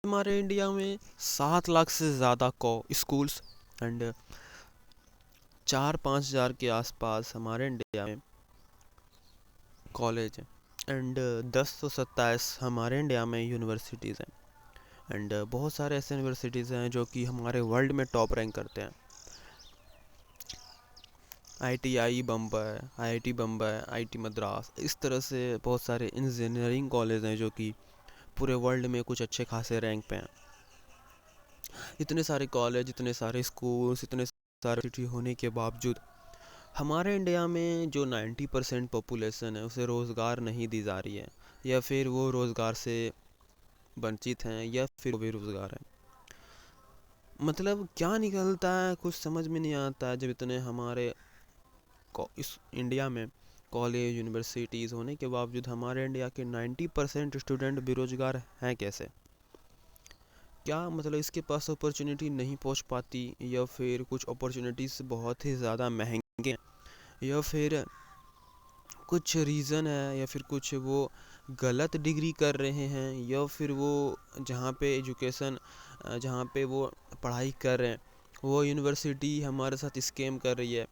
हमारे इंडिया में 7 लाख से ज़्यादा को स्कूल्स एंड 4-5 हज़ार के आसपास हमारे इंडिया में कॉलेज हैं एंड 10 से 27 हमारे इंडिया में यूनिवर्सिटीज़ हैं एंड बहुत सारे ऐसे यूनिवर्सिटीज़ हैं जो कि हमारे वर्ल्ड में टॉप रैंक करते हैं। ITI Bombay, IIT Bombay, IT Madras, इस तरह से बहुत सारे इंजीनियरिंग कॉलेज हैं जो कि पूरे वर्ल्ड में कुछ अच्छे खासे रैंक पे हैं। इतने सारे कॉलेज, इतने सारे स्कूल्स, इतने सारे सिटी होने के बावजूद हमारे इंडिया में जो 90% पॉपुलेशन है उसे रोज़गार नहीं दी जा रही है, या फिर वो रोज़गार से वंचित हैं, या फिर वो बेरोज़गार हैं। मतलब क्या निकलता है कुछ समझ में नहीं आता है, जब इतने हमारे इस इंडिया में कॉलेज यूनिवर्सिटीज़ होने के बावजूद हमारे इंडिया के 90% स्टूडेंट बेरोज़गार हैं कैसे? क्या मतलब इसके पास अपॉर्चुनिटी नहीं पहुंच पाती, या फिर कुछ अपॉर्चुनिटीज़ बहुत ही ज़्यादा महंगे हैं, या फिर कुछ रीज़न है, या फिर कुछ वो गलत डिग्री कर रहे हैं, या फिर वो जहाँ पे एजुकेशन जहाँ पे वो पढ़ाई कर रहे हैं वो यूनिवर्सिटी हमारे साथ स्कैम कर रही है,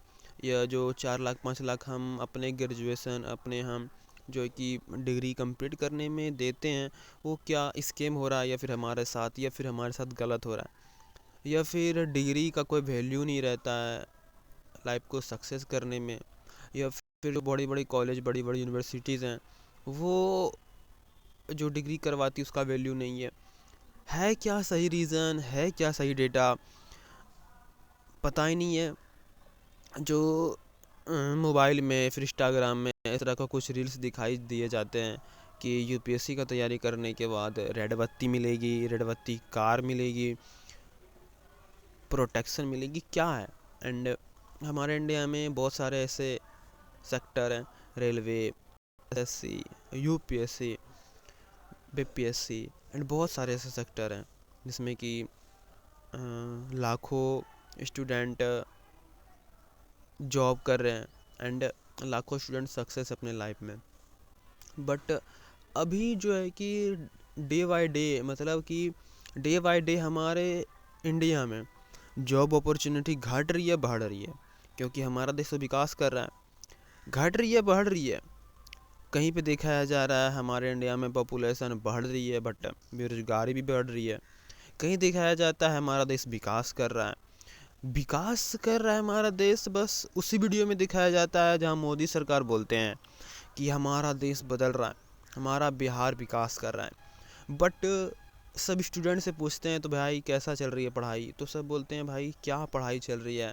या जो 4 लाख 5 लाख हम अपने ग्रेजुएशन अपने हम जो कि डिग्री कंप्लीट करने में देते हैं वो क्या स्कैम हो रहा है, या फिर हमारे साथ गलत हो रहा है, या फिर डिग्री का कोई वैल्यू नहीं रहता है लाइफ को सक्सेस करने में, या फिर जो बड़ी बड़ी कॉलेज बड़ी बड़ी यूनिवर्सिटीज़ हैं वो जो डिग्री करवाती उसका वैल्यू नहीं है क्या सही रीज़न है, क्या सही डेटा पता ही नहीं है। जो मोबाइल में फिर इंस्टाग्राम में इस तरह का कुछ रील्स दिखाई दिए जाते हैं कि यूपीएससी का तैयारी करने के बाद रेड बत्ती मिलेगी, रेड बत्ती कार मिलेगी, प्रोटेक्शन मिलेगी, क्या है। एंड हमारे इंडिया में बहुत सारे ऐसे सेक्टर हैं, railway, SSC, UPSC, BPSC and बहुत सारे ऐसे सेक्टर हैं जिसमें कि लाखों स्टूडेंट जॉब कर रहे हैं एंड लाखों स्टूडेंट सक्सेस अपने लाइफ में। बट अभी जो है कि डे बाय डे मतलब कि डे बाय डे हमारे इंडिया में जॉब अपॉर्चुनिटी घट रही है बढ़ रही है, क्योंकि हमारा देश तो विकास कर रहा है। घट रही है बढ़ रही है, कहीं पे दिखाया जा रहा है हमारे इंडिया में पॉपुलेशन बढ़ रही है बट बेरोजगारी भी बढ़ रही है। कहीं दिखाया जाता है हमारा देश विकास कर रहा है, विकास कर रहा है हमारा देश, बस उसी वीडियो में दिखाया जाता है जहां मोदी सरकार बोलते हैं कि हमारा देश बदल रहा है, हमारा बिहार विकास कर रहा है। बट सब स्टूडेंट से पूछते हैं तो भाई कैसा चल रही है पढ़ाई, तो सब बोलते हैं भाई क्या पढ़ाई चल रही है,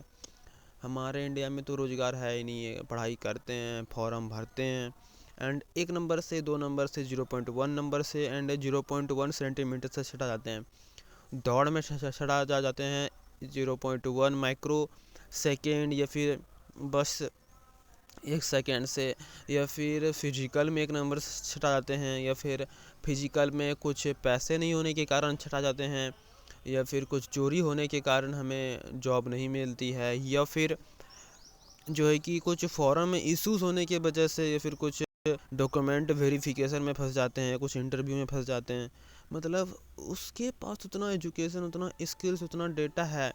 हमारे इंडिया में तो रोज़गार है ही नहीं है। पढ़ाई करते हैं, फॉर्म भरते हैं एंड 1 नंबर से 2 नंबर से 0.1 नंबर से एंड 0.1 सेंटीमीटर से छटा जाते हैं, दौड़ में छटा जा जाते हैं 0.1 माइक्रो सेकेंड, या फिर बस 1 सेकेंड से, या फिर फिजिकल में 1 नंबर से छटा जाते हैं, या फिर फिजिकल में कुछ पैसे नहीं होने के कारण छटा जाते हैं, या फिर कुछ चोरी होने के कारण हमें जॉब नहीं मिलती है, या फिर जो है कि कुछ फॉर्म में इश्यूज होने की वजह से, या फिर कुछ डॉक्यूमेंट वेरिफिकेशन में फंस जाते हैं, कुछ इंटरव्यू में फंस जाते हैं। मतलब उसके पास उतना एजुकेशन, उतना स्किल्स, उतना डेटा है,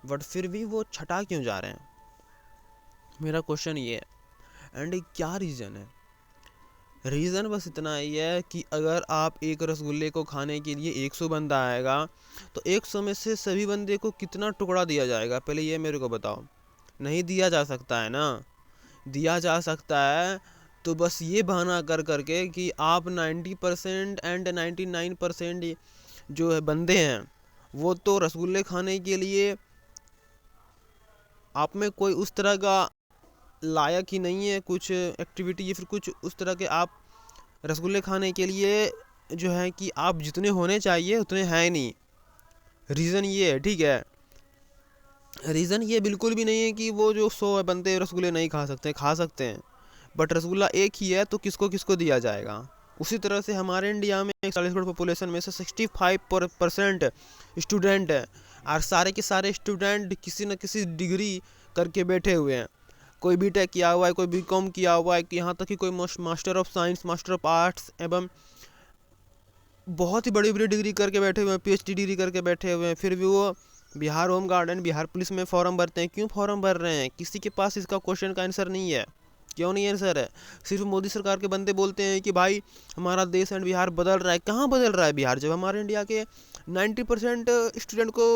बट फिर भी वो छटा क्यों जा रहे हैं, मेरा क्वेश्चन ये है। एंड क्या रीज़न है? रीज़न बस इतना ही है कि अगर आप एक रसगुल्ले को खाने के लिए 100 बंदा आएगा तो 100 में से सभी बंदे को कितना टुकड़ा दिया जाएगा, पहले ये मेरे को बताओ। नहीं दिया जा सकता है ना, दिया जा सकता है तो बस ये बहाना कर करके कि आप 90% एंड 99% जो है बंदे हैं वो तो रसगुल्ले खाने के लिए आप में कोई उस तरह का लायक ही नहीं है कुछ एक्टिविटी, या फिर कुछ उस तरह के आप रसगुल्ले खाने के लिए जो है कि आप जितने होने चाहिए उतने हैं नहीं। रीज़न ये है, ठीक है। रीज़न ये बिल्कुल भी नहीं है कि वो जो 100 बंदे रसगुल्ले नहीं खा सकते, खा सकते हैं, बट रसगुल्ला एक ही है तो किसको किसको दिया जाएगा। उसी तरह से हमारे इंडिया में 40 करोड़ पॉपुलेशन में से 65% स्टूडेंट हैं, और सारे के सारे स्टूडेंट किसी न किसी डिग्री करके बैठे हुए हैं। कोई बीटेक किया हुआ है, कोई बीकॉम किया हुआ है, कि यहाँ तक कि कोई master of science, master of arts एवं बहुत ही बड़ी बड़ी डिग्री करके बैठे हुए हैं, पीएचडी डिग्री करके बैठे हुए हैं, फिर भी वो Bihar home guard and Bihar police में फॉर्म भरते हैं। क्यों फॉर्म भर रहे हैं? किसी के पास इसका क्वेश्चन का आंसर नहीं है। क्यों नहीं आंसर है? सिर्फ मोदी सरकार के बंदे बोलते हैं कि भाई हमारा देश एंड बिहार बदल रहा है। कहाँ बदल रहा है बिहार, जब हमारे इंडिया के 90% स्टूडेंट को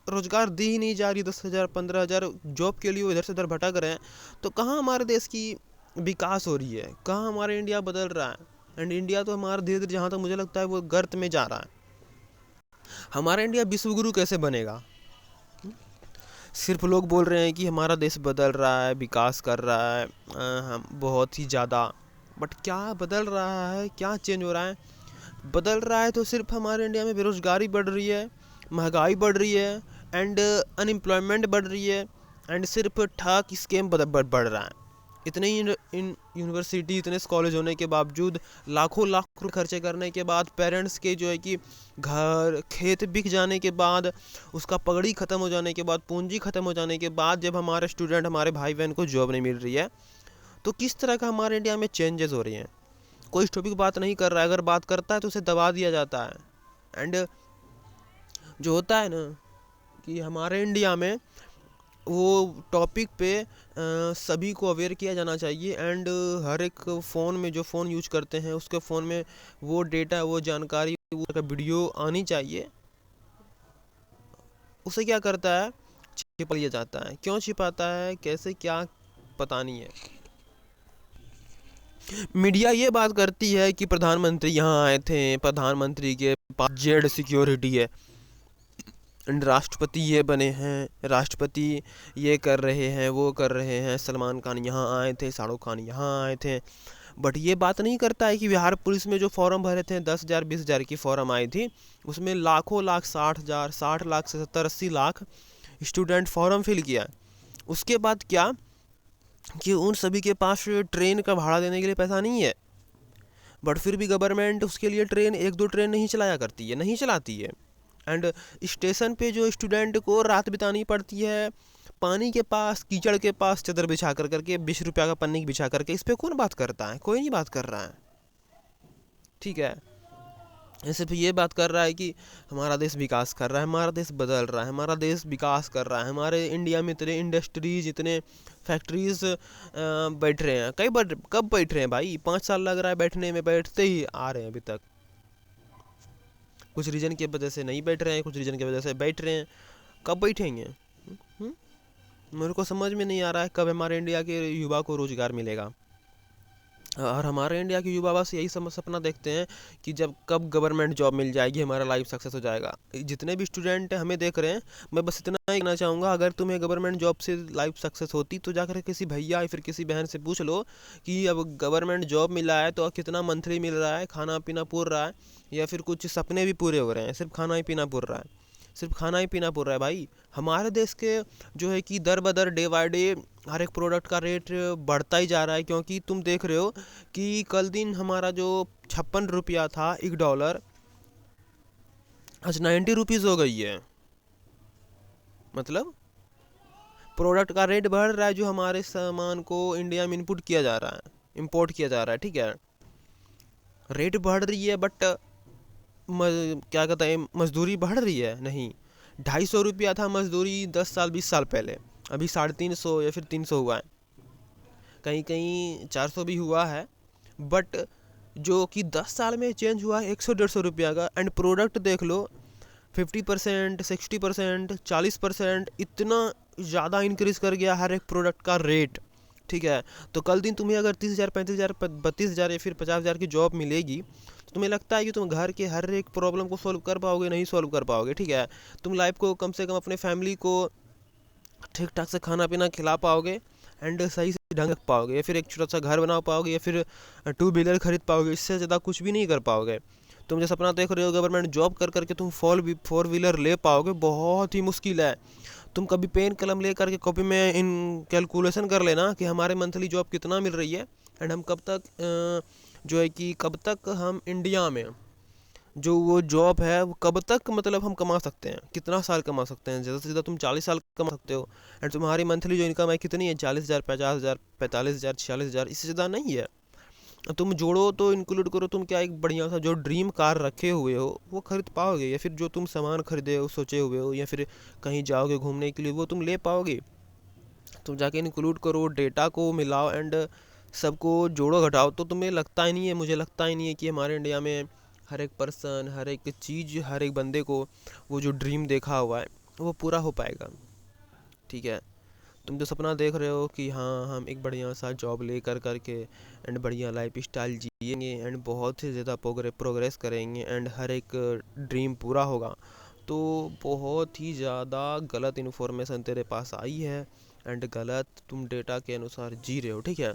रोजगार दी ही नहीं जा रही। 10,000 15,000 जॉब के लिए वो इधर से उधर भटक रहे हैं। तो कहाँ हमारे देश की विकास हो रही है? कहाँ हमारा इंडिया बदल रहा है? एंड इंडिया तो हमारा धीरे धीरे, जहाँ तक मुझे लगता है, वो गर्त में जा रहा है। हमारा इंडिया विश्वगुरु कैसे बनेगा? सिर्फ लोग बोल रहे हैं कि हमारा देश बदल रहा है, विकास कर रहा है, हम बहुत ही ज़्यादा। बट क्या बदल रहा है? क्या चेंज हो रहा है? बदल रहा है तो सिर्फ हमारे इंडिया में बेरोजगारी बढ़ रही है, महंगाई बढ़ रही है, एंड अनएम्प्लॉयमेंट बढ़ रही है, एंड सिर्फ ठग स्कैम बढ़ रहा है। इतने ही इन यूनिवर्सिटी, इतने कॉलेज होने के बावजूद, लाखों लाख रुपये खर्चे करने के बाद, पेरेंट्स के जो है कि घर खेत बिक जाने के बाद, उसका पगड़ी ख़त्म हो जाने के बाद, पूंजी ख़त्म हो जाने के बाद, जब हमारे स्टूडेंट, हमारे भाई बहन को जॉब नहीं मिल रही है, तो किस तरह का हमारे इंडिया में चेंजेस हो रही हैं? कोई इस टॉपिक बात नहीं कर रहा है। अगर बात करता है तो उसे दबा दिया जाता है। एंड जो होता है ना कि हमारे इंडिया में वो टॉपिक पे सभी को अवेयर किया जाना चाहिए। एंड हर एक फ़ोन में, जो फ़ोन यूज करते हैं उसके फ़ोन में वो डेटा, वो जानकारी, वो वीडियो आनी चाहिए। उसे क्या करता है? छिपा लिया जाता है। क्यों छिपाता है, कैसे, क्या, पता नहीं है। मीडिया ये बात करती है कि प्रधानमंत्री यहाँ आए थे, प्रधानमंत्री के पास जेड सिक्योरिटी है, राष्ट्रपति ये बने हैं, राष्ट्रपति ये कर रहे हैं, वो कर रहे हैं, सलमान खान यहाँ आए थे, शाहरुख खान यहाँ आए थे। बट ये बात नहीं करता है कि बिहार पुलिस में जो फॉर्म भरे थे, 10,000 20,000 की फॉर्म आई थी, उसमें लाखों लाख, 60 लाख से 70-80 लाख स्टूडेंट फॉर्म फिल किया। उसके बाद क्या कि उन सभी के पास ट्रेन का भाड़ा देने के लिए पैसा नहीं है। बट फिर भी गवर्नमेंट उसके लिए ट्रेन, 1-2 ट्रेन नहीं चलाया करती है, नहीं चलाती है। एंड स्टेशन पे जो स्टूडेंट को रात बितानी पड़ती है पानी के पास, कीचड़ के पास, चादर बिछा करके 20 रुपया का पन्नी बिछा करके, इस पे कौन बात करता है? कोई नहीं बात कर रहा है। ठीक है, सिर्फ ये बात कर रहा है कि हमारा देश विकास कर रहा है, हमारा देश बदल रहा है, हमारा देश विकास कर रहा है, हमारे इंडिया में इतने इंडस्ट्रीज, इतने फैक्ट्रीज बैठ रहे हैं। कब बैठ रहे हैं भाई? 5 साल लग रहा है बैठने में, बैठते ही आ रहे हैं अभी तक। कुछ रीजन की वजह से नहीं बैठ रहे हैं, कुछ रीजन की वजह से बैठ रहे हैं। कब बैठेंगे? मेरे को समझ में नहीं आ रहा है कब हमारे इंडिया के युवा को रोजगार मिलेगा। और हमारे इंडिया के युवा बस यही सपना देखते हैं कि जब कब गवर्नमेंट जॉब मिल जाएगी, हमारा लाइफ सक्सेस हो जाएगा। जितने भी स्टूडेंट हमें देख रहे हैं, मैं बस इतना ही कहना चाहूँगा, अगर तुम्हें गवर्नमेंट जॉब से लाइफ सक्सेस होती तो जाकर किसी भैया या फिर किसी बहन से पूछ लो कि अब गवर्नमेंट जॉब मिला है तो कितना मंथली मिल रहा है, खाना पीना पूर रहा है, या फिर कुछ सपने भी पूरे हो रहे हैं? सिर्फ खाना ही पीना पूर रहा है, सिर्फ खाना ही पीना पूर रहा है भाई। हमारे देश के जो है कि दर बदर, डे बाय डे, हर एक प्रोडक्ट का रेट बढ़ता ही जा रहा है। क्योंकि तुम देख रहे हो कि कल दिन हमारा जो 56 रुपया था $1, आज 90 रुपीज़ हो गई है। मतलब प्रोडक्ट का रेट बढ़ रहा है, जो हमारे सामान को इंडिया में इनपुट किया जा रहा है, इंपोर्ट किया जा रहा है। ठीक है, रेट बढ़ रही है, बट क्या कहते हैं, मजदूरी बढ़ रही है नहीं। 250 रुपया था मजदूरी 10 साल 20 साल पहले, अभी 350 या फिर 300 हुआ है, कहीं कहीं 400 भी हुआ है। बट जो कि 10 साल में चेंज हुआ है 100-150 रुपया का। एंड प्रोडक्ट देख लो, 50%, 60%, 40%, इतना ज़्यादा इंक्रीज़ कर गया हर एक प्रोडक्ट का रेट। ठीक है, तो कल दिन तुम्हें अगर 30,000, 35,000, 32,000 या फिर 50,000 की जॉब मिलेगी, तो तुम्हें लगता है कि तुम घर के हर एक प्रॉब्लम को सॉल्व कर पाओगे? नहीं सॉल्व कर पाओगे। ठीक है, तुम लाइफ को कम से कम अपने फैमिली को ठीक ठाक से खाना पीना खिला पाओगे, एंड सही से ढंग रख पाओगे, या फिर एक छोटा सा घर बना पाओगे, या फिर 2 व्हीलर खरीद पाओगे। इससे ज़्यादा कुछ भी नहीं कर पाओगे। तुम जो सपना देख रहे हो गवर्नमेंट जॉब कर करके तुम 4 व्हीलर ले पाओगे, बहुत ही मुश्किल है। तुम कभी पेन कलम ले करके कॉपी में इन कैलकुलेशन कर लेना कि हमारे मंथली जॉब कितना मिल रही है, एंड हम कब तक जो है कि कब तक हम इंडिया में जो वो जॉब है वो कब तक, मतलब हम कमा सकते हैं, कितना साल कमा सकते हैं। ज़्यादा से ज़्यादा तुम 40 साल कमा सकते हो। एंड तुम्हारी मंथली जो इनकम है कितनी है? 40,000, 50,000, 45,000, 46,000, इससे ज़्यादा नहीं है। तुम जोड़ो तो इंक्लूड करो, तुम क्या एक बढ़िया सा जो ड्रीम कार रखे हुए हो वो खरीद पाओगे, या फिर जो तुम सामान खरीदे हो सोचे हुए हो, या फिर कहीं जाओगे घूमने के लिए वो तुम ले पाओगे। तुम जाके इंक्लूड करो, डेटा को मिलाओ एंड सबको जोड़ो घटाओ, तो तुम्हें लगता ही नहीं है, मुझे लगता ही नहीं है कि हमारे इंडिया में हर एक पर्सन, हर एक चीज़, हर एक बंदे को वो जो ड्रीम देखा हुआ है वो पूरा हो पाएगा। ठीक है, तुम जो सपना देख रहे हो कि हाँ हम एक बढ़िया सा जॉब ले करके एंड बढ़िया लाइफ स्टाइल जिएंगे एंड बहुत ही ज़्यादा प्रोग्रेस करेंगे एंड हर एक ड्रीम पूरा होगा, तो बहुत ही ज़्यादा गलत इन्फॉर्मेशन तेरे पास आई है एंड गलत तुम डेटा के अनुसार जी रहे हो। ठीक है,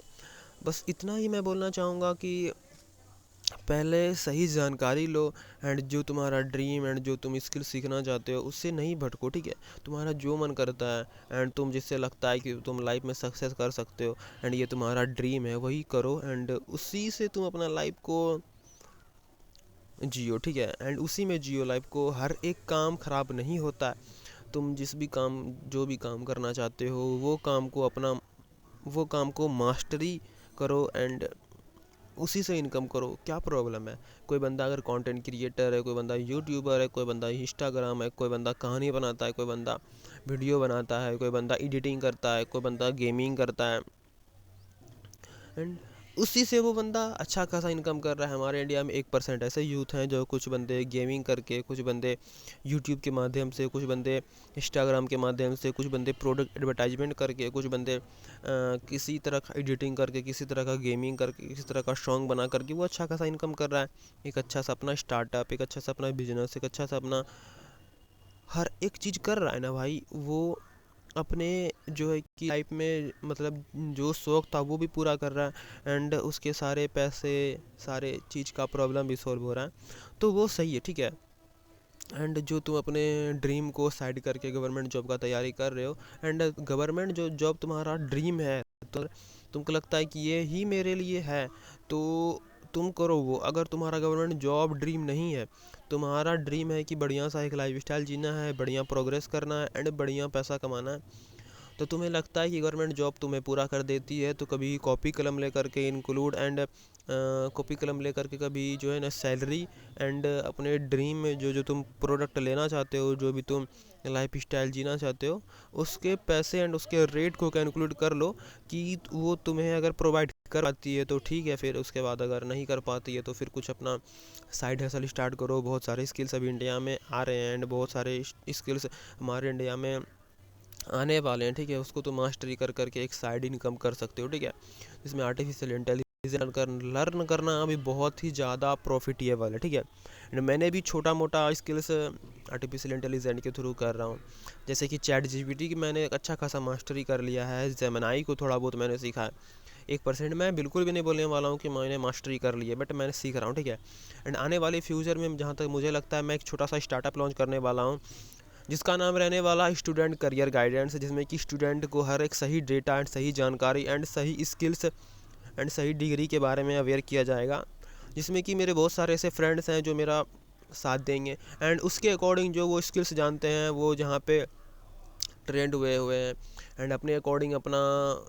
बस इतना ही मैं बोलना चाहूँगा कि पहले सही जानकारी लो एंड जो तुम्हारा ड्रीम एंड जो तुम स्किल सीखना चाहते हो उससे नहीं भटको। ठीक है, तुम्हारा जो मन करता है एंड तुम जिससे लगता है कि तुम लाइफ में सक्सेस कर सकते हो एंड ये तुम्हारा ड्रीम है वही करो एंड उसी से तुम अपना लाइफ को जियो। ठीक है, एंड उसी में जियो लाइफ को। हर एक काम खराब नहीं होता है, तुम जिस भी काम जो भी काम करना चाहते हो वो काम को मास्टरी करो एंड उसी से इनकम करो। क्या प्रॉब्लम है? कोई बंदा अगर कंटेंट क्रिएटर है, कोई बंदा यूट्यूबर है, कोई बंदा इंस्टाग्राम है, कोई बंदा कहानी बनाता है, कोई बंदा वीडियो बनाता है, कोई बंदा एडिटिंग करता है, कोई बंदा गेमिंग करता है एंड उसी से वो बंदा अच्छा खासा इनकम कर रहा है। हमारे इंडिया में 1% ऐसे यूथ हैं जो कुछ बंदे गेमिंग करके, कुछ बंदे यूट्यूब के माध्यम से, कुछ बंदे इंस्टाग्राम के माध्यम से, कुछ बंदे प्रोडक्ट एडवर्टाइजमेंट करके, कुछ बंदे किसी तरह का एडिटिंग करके, किसी तरह का गेमिंग करके, किसी तरह का सॉन्ग बना करके वो अच्छा खासा इनकम कर रहा है। एक अच्छा सा अपना स्टार्टअप, एक अच्छा सा अपना बिजनेस, एक अच्छा सा अपना हर एक चीज़ कर रहा है ना भाई। वो अपने जो है कि लाइफ में मतलब जो शौक था वो भी पूरा कर रहा है एंड उसके सारे पैसे, सारे चीज़ का प्रॉब्लम भी सॉल्व हो रहा है, तो वो सही है। ठीक है, एंड जो तुम अपने ड्रीम को साइड करके गवर्नमेंट जॉब का तैयारी कर रहे हो एंड गवर्नमेंट जो जॉब तुम्हारा ड्रीम है, तो तुमको लगता है कि ये ही मेरे लिए है, तो तुम करो वो। अगर तुम्हारा गवर्नमेंट जॉब ड्रीम नहीं है, तुम्हारा ड्रीम है कि बढ़िया सा एक लाइफ स्टाइल जीना है, बढ़िया प्रोग्रेस करना है एंड बढ़िया पैसा कमाना है, तो तुम्हें लगता है कि गवर्नमेंट जॉब तुम्हें पूरा कर देती है, तो कभी कॉपी कलम लेकर के इंक्लूड एंड कॉपी कलम लेकर के कभी जो है ना सैलरी एंड अपने ड्रीम में जो जो तुम प्रोडक्ट लेना चाहते हो, जो भी तुम लाइफ स्टाइल जीना चाहते हो, उसके पैसे एंड उसके रेट को कैलकुलेट कर लो कि वो तुम्हें अगर प्रोवाइड कर पाती है तो ठीक है, फिर उसके बाद अगर नहीं कर पाती है तो फिर कुछ अपना साइड हसल स्टार्ट करो। बहुत सारे स्किल्स अभी इंडिया में आ रहे हैं एंड बहुत सारे स्किल्स हमारे इंडिया में आने वाले हैं। ठीक है, उसको तो मास्टरी कर करके एक साइड इनकम कर सकते हो। ठीक है, इसमें आर्टिफिशियल इंटेलिजेंस लर्न करना अभी बहुत ही ज़्यादा प्रॉफिटेबल है। ठीक है, एंड मैंने भी छोटा मोटा स्किल्स आर्टिफिशियल इंटेलिजेंस के थ्रू कर रहा हूँ, जैसे कि चैट जीपीटी की मैंने एक अच्छा खासा मास्टरी कर लिया है, जेमिनाई को थोड़ा बहुत मैंने सीखा है। 1% मैं बिल्कुल भी नहीं बोलने वाला हूँ कि मैंने मास्टरी कर ली है, बट मैंने सीख रहा हूँ। ठीक है, एंड आने वाले फ्यूचर में जहाँ तक मुझे लगता है मैं एक छोटा सा स्टार्टअप लॉन्च करने वाला हूँ जिसका नाम रहने वाला स्टूडेंट करियर गाइडेंस, जिसमें कि स्टूडेंट को हर एक सही डेटा एंड सही जानकारी एंड सही स्किल्स एंड सही डिग्री के बारे में अवेयर किया जाएगा, जिसमें कि मेरे बहुत सारे ऐसे फ्रेंड्स हैं जो मेरा साथ देंगे एंड उसके अकॉर्डिंग जो वो स्किल्स जानते हैं वो जहाँ पे ट्रेंड हुए हुए हैं एंड अपने अकॉर्डिंग अपना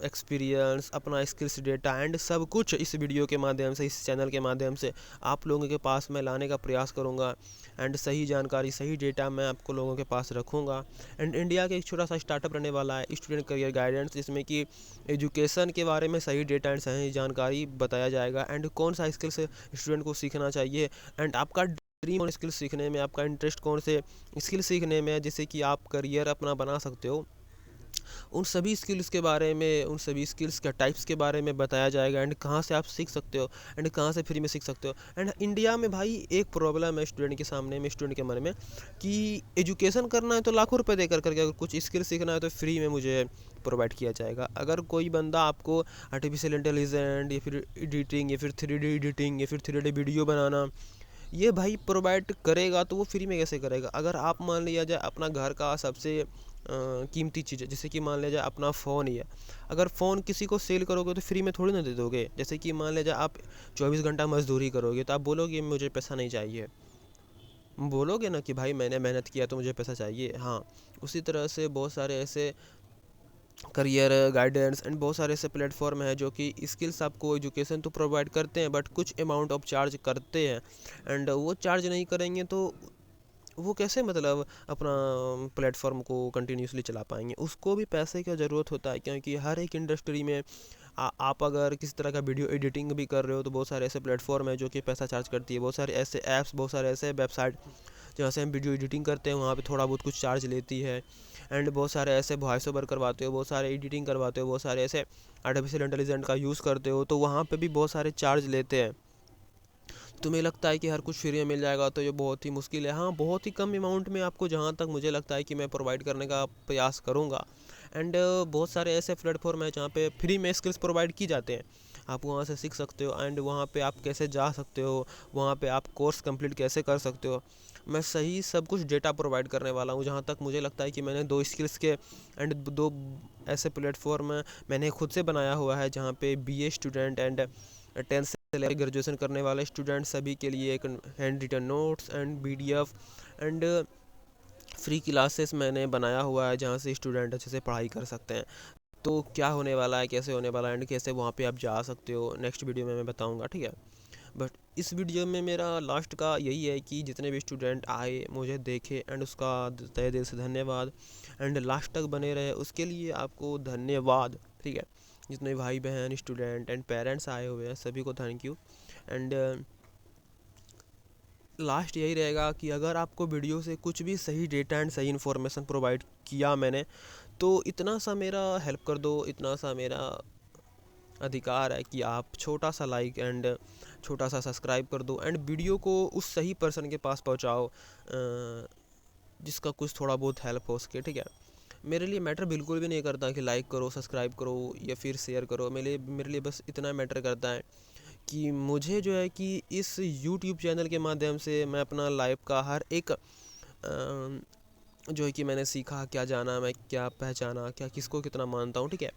एक्सपीरियंस, अपना स्किल्स, डेटा एंड सब कुछ इस वीडियो के माध्यम से, इस चैनल के माध्यम से आप लोगों के पास मैं लाने का प्रयास करूंगा एंड सही जानकारी, सही डेटा मैं आपको लोगों के पास रखूंगा। एंड इंडिया के एक छोटा सा स्टार्टअप रहने वाला है स्टूडेंट करियर गाइडेंस, जिसमें कि एजुकेशन के बारे में सही डेटा एंड सही जानकारी बताया जाएगा एंड कौन सा स्किल्स स्टूडेंट को सीखना चाहिए एंड आपका ड्रीम और स्किल सीखने में, आपका इंटरेस्ट कौन से स्किल सीखने में है जिससे कि आप करियर अपना बना सकते हो, उन सभी स्किल्स के बारे में, उन सभी स्किल्स के टाइप्स के बारे में बताया जाएगा एंड कहाँ से आप सीख सकते हो एंड कहाँ से फ्री में सीख सकते हो। एंड इंडिया में भाई एक प्रॉब्लम है स्टूडेंट के सामने में, स्टूडेंट के मन में, कि एजुकेशन करना है तो लाखों रुपए दे करके, अगर कुछ स्किल सीखना है तो फ्री में मुझे प्रोवाइड किया जाएगा। अगर कोई बंदा आपको आर्टिफिशियल इंटेलिजेंट या फिर एडिटिंग या फिर 3D एडिटिंग या फिर 3D वीडियो बनाना ये भाई प्रोवाइड करेगा तो वो फ्री में कैसे करेगा? अगर आप मान लिया जाए अपना घर का सबसे कीमती चीज़ है, जैसे कि मान लिया जाए अपना फ़ोन ही है, अगर फ़ोन किसी को सेल करोगे तो फ्री में थोड़ी ना दे दोगे। जैसे कि मान लिया जाए आप 24 घंटा मजदूरी करोगे तो आप बोलोगे मुझे पैसा नहीं चाहिए, बोलोगे ना कि भाई मैंने मेहनत किया तो मुझे पैसा चाहिए। हाँ, उसी तरह से बहुत सारे ऐसे करियर गाइडेंस एंड बहुत सारे ऐसे प्लेटफॉर्म हैं जो कि स्किल्स आपको एजुकेशन तो प्रोवाइड करते हैं, बट कुछ अमाउंट ऑफ चार्ज करते हैं। एंड वो चार्ज नहीं करेंगे तो वो कैसे मतलब अपना प्लेटफॉर्म को कंटिन्यूसली चला पाएंगे। उसको भी पैसे की ज़रूरत होता है, क्योंकि हर एक इंडस्ट्री में आप अगर किसी तरह का वीडियो एडिटिंग भी कर रहे हो तो बहुत सारे ऐसे प्लेटफॉर्म है जो कि पैसा चार्ज करती है। बहुत सारे ऐसे ऐप्स, बहुत सारे ऐसे वेबसाइट जहाँ से हम वीडियो एडिटिंग करते हैं, वहाँ पे थोड़ा बहुत कुछ चार्ज लेती है। एंड बहुत सारे ऐसे वॉइस ओवर करवाते हो, बहुत सारे एडिटिंग करवाते हो, बहुत सारे ऐसे आर्टिफिशियल इंटेलिजेंट का यूज़ करते हो, तो वहाँ पे भी बहुत सारे चार्ज लेते हैं। तुम्हें लगता है कि हर कुछ फ्री में मिल जाएगा तो ये बहुत ही मुश्किल है। हाँ, बहुत ही कम अमाउंट में आपको, जहाँ तक मुझे लगता है कि मैं प्रोवाइड करने का प्रयास करूँगा। एंड बहुत सारे ऐसे प्लेटफॉर्म हैं जहाँ पे फ्री में स्किल्स प्रोवाइड की जाते हैं, आप वहाँ से सीख सकते हो। एंड वहाँ पे आप कैसे जा सकते हो, वहाँ पे आप कोर्स कंप्लीट कैसे कर सकते हो, मैं सही सब कुछ डेटा प्रोवाइड करने वाला हूँ। जहाँ तक मुझे लगता है कि मैंने 2 स्किल्स के एंड 2 ऐसे प्लेटफॉर्म मैंने खुद से बनाया हुआ है, जहाँ पे बीए स्टूडेंट एंड 10th से लेकर ग्रेजुएशन करने वाले स्टूडेंट सभी के लिए एक hand written notes and PDF and free classes मैंने बनाया हुआ है, जहाँ से स्टूडेंट अच्छे से पढ़ाई कर सकते हैं। तो क्या होने वाला है, कैसे होने वाला है एंड कैसे वहाँ पे आप जा सकते हो, नेक्स्ट वीडियो में मैं बताऊँगा, ठीक है। बट इस वीडियो में मेरा लास्ट का यही है कि जितने भी स्टूडेंट आए, मुझे देखे एंड उसका तहे दिल से धन्यवाद। एंड लास्ट तक बने रहे उसके लिए आपको धन्यवाद, ठीक है। जितने भाई बहन, स्टूडेंट एंड पेरेंट्स आए हुए हैं सभी को थैंक यू। एंड लास्ट यही रहेगा कि अगर आपको वीडियो से कुछ भी सही डेटा एंड सही इन्फॉर्मेशन प्रोवाइड किया मैंने, तो इतना सा मेरा हेल्प कर दो, इतना सा मेरा अधिकार है कि आप छोटा सा लाइक एंड छोटा सा सब्सक्राइब कर दो एंड वीडियो को उस सही पर्सन के पास पहुंचाओ जिसका कुछ थोड़ा बहुत हेल्प हो सके, ठीक है। मेरे लिए मैटर बिल्कुल भी नहीं करता कि लाइक करो, सब्सक्राइब करो या फिर शेयर करो। मेरे लिए बस इतना मैटर करता है कि मुझे जो है कि इस यूट्यूब चैनल के माध्यम से मैं अपना लाइफ का हर एक जो है कि मैंने सीखा, क्या जाना, मैं क्या पहचाना, क्या किसको कितना मानता हूँ, ठीक है।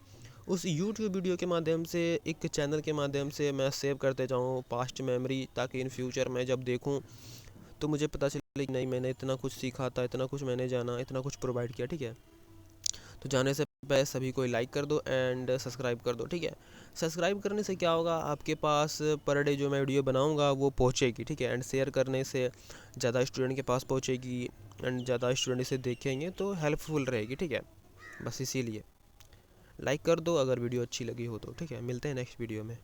उस यूट्यूब वीडियो के माध्यम से, एक चैनल के माध्यम से मैं सेव करते जाऊँ पास्ट मेमोरी, ताकि इन फ्यूचर में जब देखूँ तो मुझे पता चले कि नहीं, मैंने इतना कुछ सीखा था, इतना कुछ मैंने जाना, इतना कुछ प्रोवाइड किया, ठीक है। तो जाने से पहले सभी को लाइक कर दो एंड सब्सक्राइब कर दो, ठीक है। सब्सक्राइब करने से क्या होगा, आपके पास पर डे जो मैं वीडियो बनाऊंगा वो पहुंचेगी, ठीक है। एंड शेयर करने से ज़्यादा स्टूडेंट के पास पहुंचेगी एंड ज़्यादा स्टूडेंट इसे देखेंगे तो हेल्पफुल रहेगी, ठीक है। बस इसीलिए लाइक कर दो अगर वीडियो अच्छी लगी हो तो, ठीक है। मिलते हैं नेक्स्ट वीडियो में।